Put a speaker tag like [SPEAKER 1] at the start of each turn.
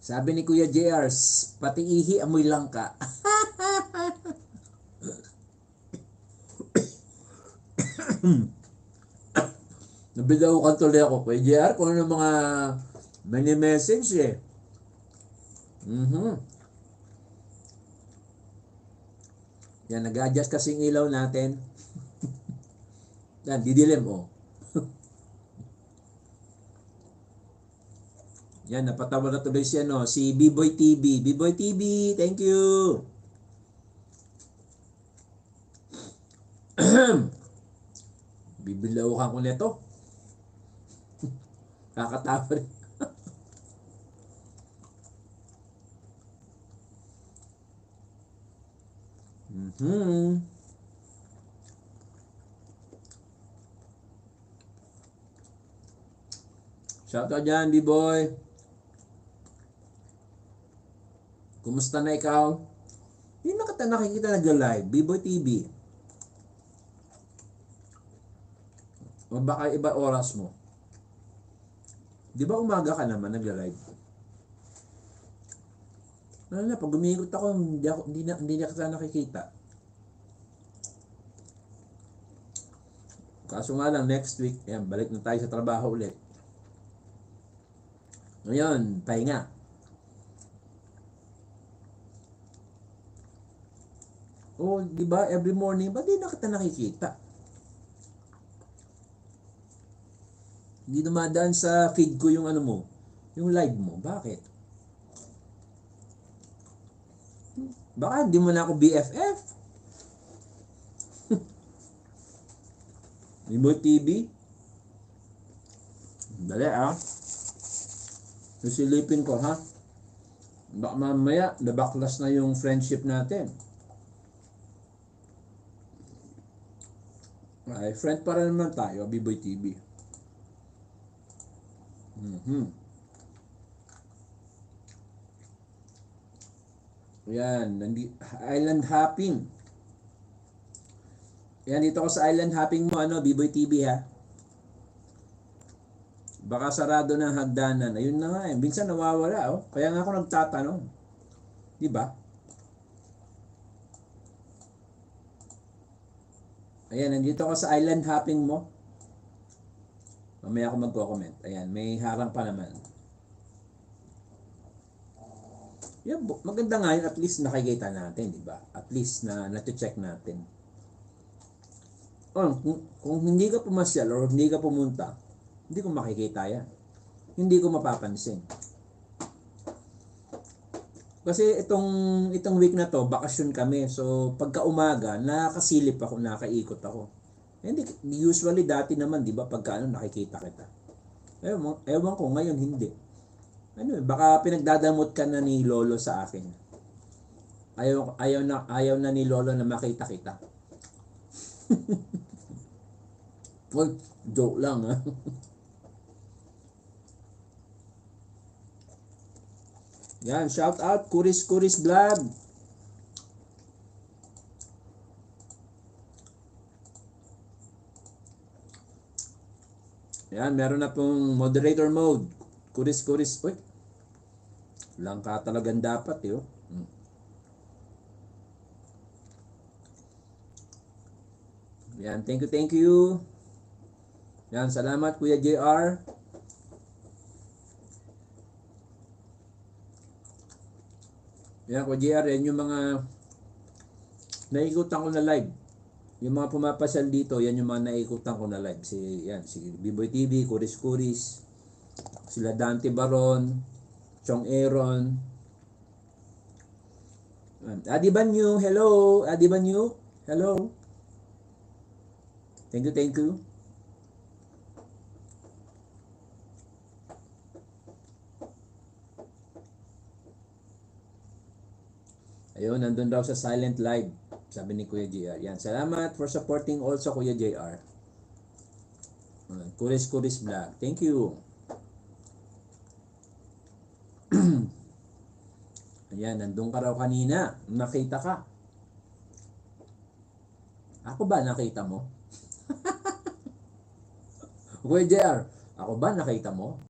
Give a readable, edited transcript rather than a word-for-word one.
[SPEAKER 1] Sabi ni Kuya JR, pati ihi amoy langka. Nabilaw ka tuloy ako, Kuya JR, kung ano mga many message eh. Yan, nag-adjust kasing ilaw natin. Yan, didilim oh. Yan, napatawa na tuloy siya no. Si B-Boy TV. B-Boy TV, thank you. Bibilaw ko nito. Kakatawa rin. Shout out dyan, B-Boy. Kumusta na ikaw? Hindi na kita nakikita nag-live. B-Boy TV. O baka iba oras mo. Di ba umaga ka naman nag-live? Ano na, pag umiikot ako, hindi na kita nakikita. Kaso nga lang, next week, yan, balik na tayo sa trabaho ulit. Ngayon, pahinga. Oh, di ba, every morning, ba't di na kita nakikita? Hindi dumadaan sa feed ko yung ano mo, yung live mo. Bakit? Baka hindi mo na ako BFF. B-Boy TV. Dali ah. Susilipin ko ha. Baka mamaya nabaklas na yung friendship natin. Ay, friend para naman tayo, B-Boy TV. Yan, island hopping. Yan, dito ko sa island hopping mo, ano, B-Boy TV ha. Baka sarado ng hagdanan. Ayun na nga eh. Minsan nawawala oh. Kaya nga ako nagtatanong. Di ba? Ayan, nandito ako sa island hopping mo. Mamaya ako magko-comment. Ayan, may harang pa naman. Yeah, maganda nga yun, at least nakikita natin, di ba? At least na check natin. Oh, kung hindi ka pumasyal or hindi ka pumunta, hindi ko makikita yan. Hindi ko mapapansin. Kasi itong week na to, bakasyon kami. So, pagka umaga, nakakasilip ako, nakaikot ako. Hindi, usually dati naman, di ba, pagka nakikita kita. Ewan ko, ngayon hindi. Baka pinagdadamot ka na ni Lolo sa akin. Ayaw na ni Lolo na makita kita. Well, joke lang ha. Yan, shout out Kuris Vlog. Yan, meron na pong moderator mode. Kuris. Uy. Langka talagang dapat eh. Yan, thank you. Yan, salamat Kuya JR. Yan, Kuya JR, yan yung mga naikutan ko na live. Yung mga pumapasyal dito, yan yung mga naikutan ko na live. Si B-Boy TV, Kuris. Sila Dante Baron, Chong Aaron. Adi Banyo, hello. Adi Banyo, hello. Thank you. Ayun, nandun daw sa silent live. Sabi ni Kuya JR. Yan, salamat for supporting also Kuya JR. Kuris Vlog. Thank you. Ayan, nandun ka raw kanina. Nakita ka. Ako ba nakita mo? Kuya JR, ako ba nakita mo?